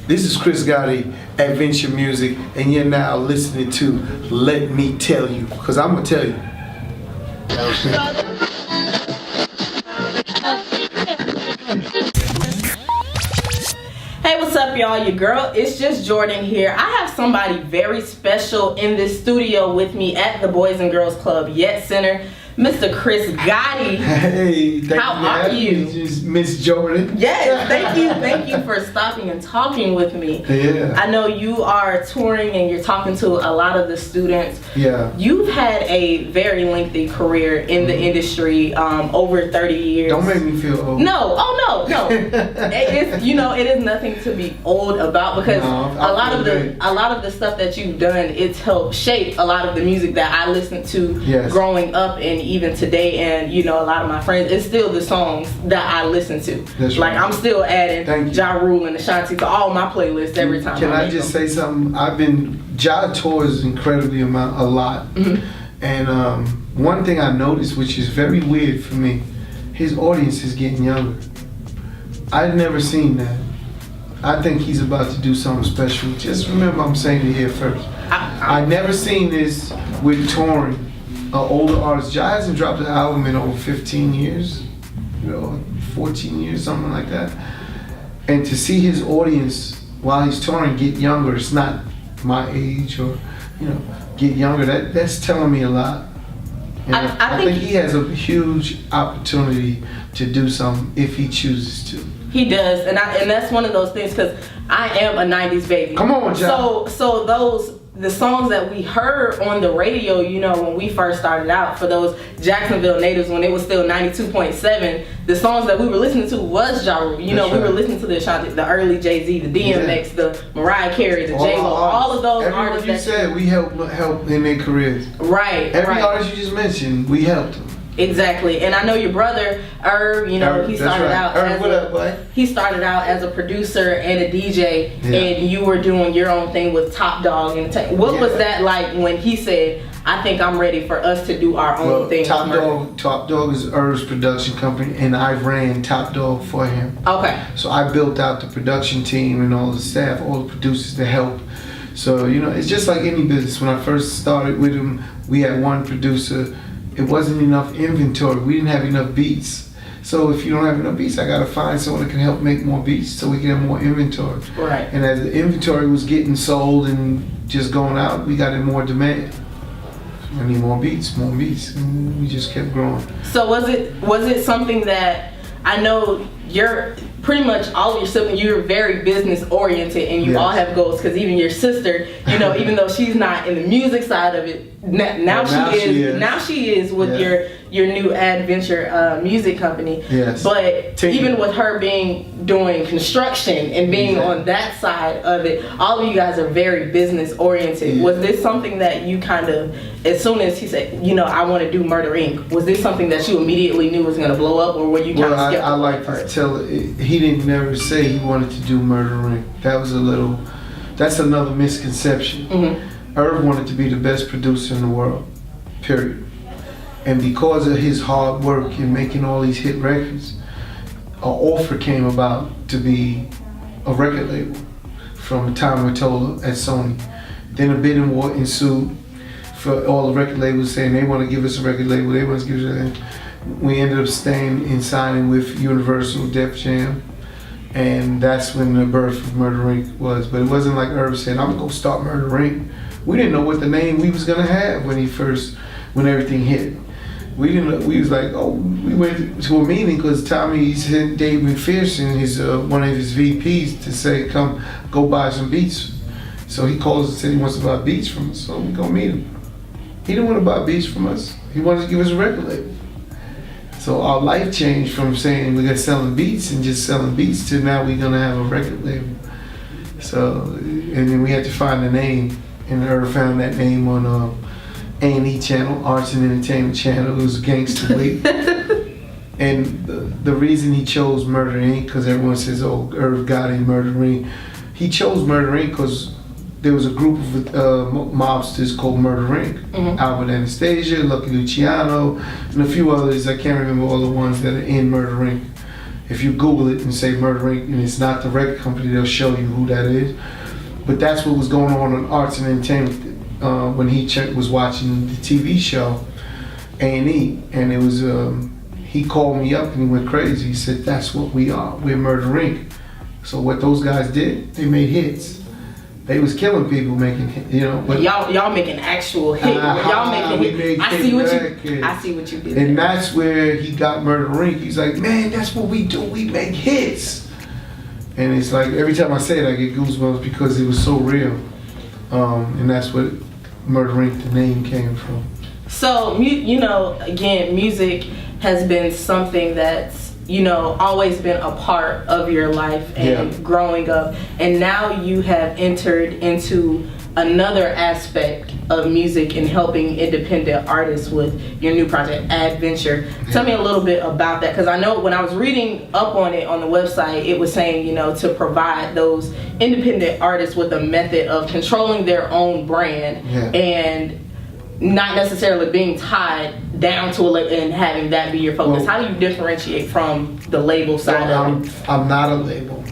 This is Chris Gotti, Adventure Music, and you're now listening to Let Me Tell You, because I'm going to tell you. Hey, what's up, y'all? Your girl, it's just Jordan here. I have somebody very special in this studio with me at the Boys and Girls Club Yet Center, Mr. Chris Gotti. Hey, how are you? Miss Jordan. Yes, thank you for stopping and talking with me. Yeah. I know you are touring and you're talking to a lot of the students. Yeah. You've had a very lengthy career in the industry, over 30 years. Don't make me feel old. No, no. It is nothing to be old about, because a lot of the stuff that you've done, it's helped shape a lot of the music that I listened to growing up and even today, and a lot of my friends, it's still the songs that I listen to. That's like right. I'm still adding Ja Rule and Ashanti to all my playlists every time. Can I just say something? Ja tours incredibly a lot. Mm-hmm. And one thing I noticed, which is very weird for me, his audience is getting younger. I've never seen that. I think he's about to do something special. Just remember, I'm saying it here first. I never seen this with touring. Older artists. Ja hasn't dropped an album in over 15 years, 14 years, something like that. And to see his audience while he's touring get younger, it's not my age or, get younger, that's telling me a lot. And I think he has a huge opportunity to do something if he chooses to. He does, and that's one of those things, because I am a 90s baby. Come on, Ja. So the songs that we heard on the radio, when we first started out, for those Jacksonville natives, when it was still 92.7, the songs that we were listening to was Ja Rule. We were listening to the Ashanti, the early Jay-Z, the DMX, the Mariah Carey, the J-Lo, all of those artists. Everyone you said, we helped in their careers. Right. Every artist you just mentioned, we helped them. Exactly, and I know your brother Irv. He started out. Irv, what up, boy? He started out as a producer and a DJ, and you were doing your own thing with Top Dog. And what was that like when he said, "I think I'm ready for us to do our own thing"? Top Dog is Irv's production company, and I ran Top Dog for him. Okay. So I built out the production team and all the staff, all the producers to help. So it's just like any business. When I first started with him, we had one producer. It wasn't enough inventory. We didn't have enough beats. So if you don't have enough beats, I gotta find someone that can help make more beats so we can have more inventory. Right. And as the inventory was getting sold and just going out, we got in more demand. I need more beats, and we just kept growing. So was it something that, I know you're pretty much all of your siblings, you're very business oriented, and you all have goals, because even your sister, even though she's not in the music side of it, now she is with your new Adventure music company. Yes. But even with her doing construction and being on that side of it, all of you guys are very business oriented. Was this something that you kind of, as soon as he said, I want to do Murder Inc., was this something that you immediately knew was going to blow up, or were you kind of skeptical? I like to tell he didn't never say he wanted to do Murder Inc. That's another misconception. Mm-hmm. Irv wanted to be the best producer in the world, period. And because of his hard work in making all these hit records, an offer came about to be a record label from Tom Mottola at Sony. Then a bidding war ensued for all the record labels saying they want to give us a record label, they want to give us a. We ended up staying and signing with Universal, Def Jam, and that's when the birth of Murder Inc. was. But it wasn't like Irv said, I'm gonna go start Murder Inc. We didn't know what the name we was gonna have when everything hit. We didn't know, we was like, we went to a meeting because Tommy sent Dave McPherson, one of his VPs, to say, come, go buy some beats. So he calls and said he wants to buy beats from us, so we go meet him. He didn't want to buy beats from us. He wanted to give us a record label. So our life changed from saying we're gonna selling beats and just selling beats to now we're gonna have a record label. So, and then we had to find a name, and Irv found that name on A&E channel, Arts and Entertainment channel. It was Gangsta Week. And the reason he chose Murder Inc., because everyone says, Irv Gotti, Murder Inc. He chose Murder Inc. because there was a group of mobsters called Murder Inc. Mm-hmm. Albert Anastasia, Lucky Luciano, and a few others. I can't remember all the ones that are in Murder Inc. If you Google it and say Murder Inc. and it's not the record company, they'll show you who that is. But that's what was going on Arts and Entertainment when he was watching the TV show A&E, and it was he called me up and he went crazy. He said, "That's what we are. We're Murder Inc." So what those guys did, they made hits. They was killing people making hits, you know. But y'all making actual hits. Y'all making hits. I see what you did. And that's where he got Murder Inc. He's like, "Man, that's what we do. We make hits." And it's like every time I say it, I get goosebumps because it was so real. And that's what Murder Inc. the name came from. So you know, again, music has been something that's, you know, always been a part of your life and growing up, and now you have entered into another aspect of music and helping independent artists with your new project, Adventure. Tell me a little bit about that, because I know when I was reading up on it on the website, it was saying, you know, to provide those independent artists with a method of controlling their own brand and not necessarily being tied down to a label and having that be your focus. How do you differentiate from the label side of it? I'm not a label.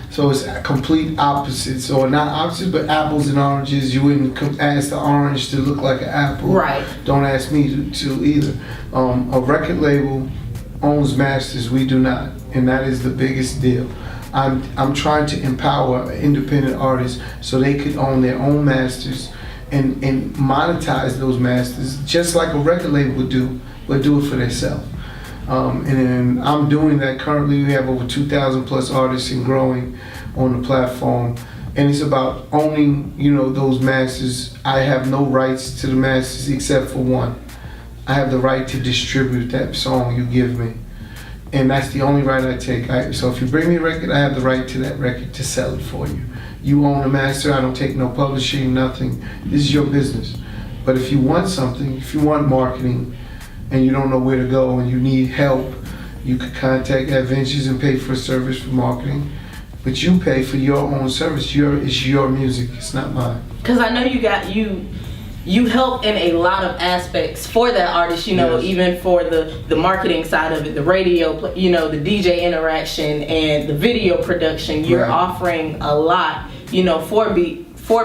So it's a complete opposites, or not opposites, but apples and oranges. You wouldn't ask the orange to look like an apple. Right. Don't ask me to either. A record label owns masters. We do not, and that is the biggest deal. I'm trying to empower independent artists so they could own their own masters and monetize those masters, just like a record label would do, but do it for themselves. And I'm doing that currently. We have over 2,000 plus artists and growing on the platform. And it's about owning, you know, those masters. I have no rights to the masters except for one. I have the right to distribute that song you give me. And that's the only right I take. So if you bring me a record, I have the right to that record to sell it for you. You own the master. I don't take no publishing, nothing. This is your business. But if you want something, if you want marketing, and you don't know where to go and you need help, you could contact Adventures and pay for a service for marketing. But you pay for your own service. It's your music. It's not mine. Because I know you help in a lot of aspects for that artist, you know, even for the marketing side of it, the radio, you know, the DJ interaction and the video production. You're offering a lot, you know, for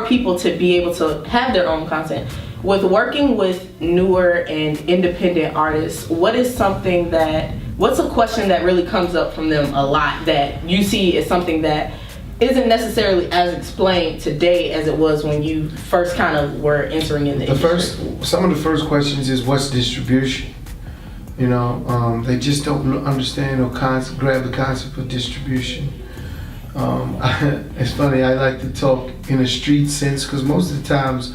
people to be able to have their own content. With working with newer and independent artists, what's a question that really comes up from them a lot that you see as something that isn't necessarily as explained today as it was when you first kind of were entering in the industry? Some of the first questions is, what's distribution? You know, they just don't understand or grab the concept of distribution. It's funny, I like to talk in a street sense, because most of the times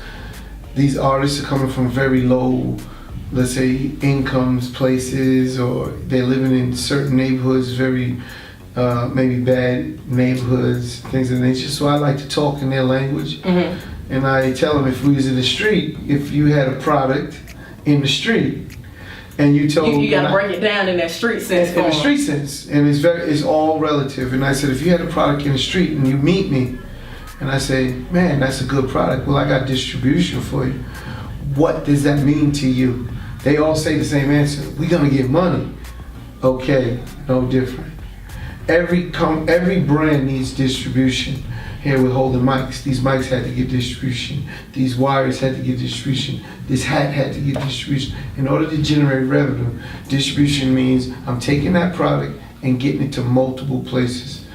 these artists are coming from very low, let's say, incomes, places, or they're living in certain neighborhoods, very maybe bad neighborhoods, things of that nature. So I like to talk in their language. And I tell them, if we was in the street, if you had a product in the street, and you told you gotta break it down in that street sense. In the street sense, and it's all relative. And I said, if you had a product in the street and you meet me, and I say, man, that's a good product. Well, I got distribution for you. What does that mean to you? They all say the same answer. We're gonna get money. Okay, no different. Every brand needs distribution. Here with Holding Mics, these mics had to get distribution. These wires had to get distribution. This hat had to get distribution. In order to generate revenue, distribution means I'm taking that product and getting it to multiple places.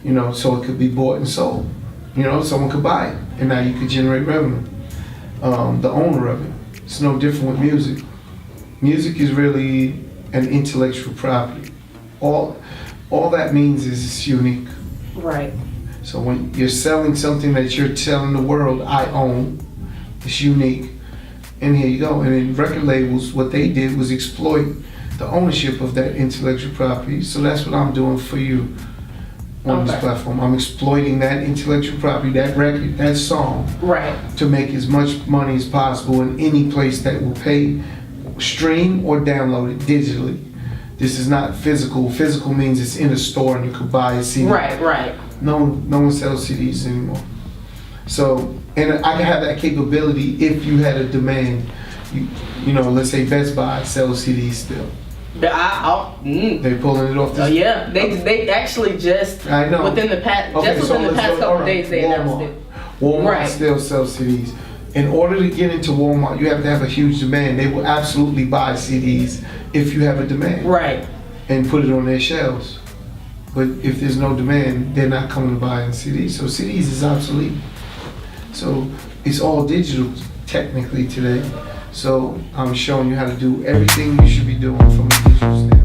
You know, so it could be bought and sold. You know, someone could buy it, and now you could generate revenue. The owner of it. It's no different with music. Music is really an intellectual property. All that means is it's unique. Right. So when you're selling something that you're telling the world, I own, it's unique, and here you go. And in record labels, what they did was exploit the ownership of that intellectual property. So that's what I'm doing for you on this platform. I'm exploiting that intellectual property, that record, that song, to make as much money as possible in any place that will pay, stream or download it digitally. This is not physical. Physical means it's in a store and you could buy a CD. Right. No one sells CDs anymore. So, and I can have that capability if you had a demand. You know, let's say Best Buy sells CDs still. They pulling it off Oh this. yeah, they actually just I know. within the past let's go- couple all right, days they announced it. Walmart Right. still sells CDs. In order to get into Walmart, you have to have a huge demand. They will absolutely buy CDs if you have a demand Right. and put it on their shelves. But if there's no demand, they're not coming to buy CDs. So CDs is obsolete. So it's all digital technically today. So I'm showing you how to do everything you should be doing from a digital standpoint.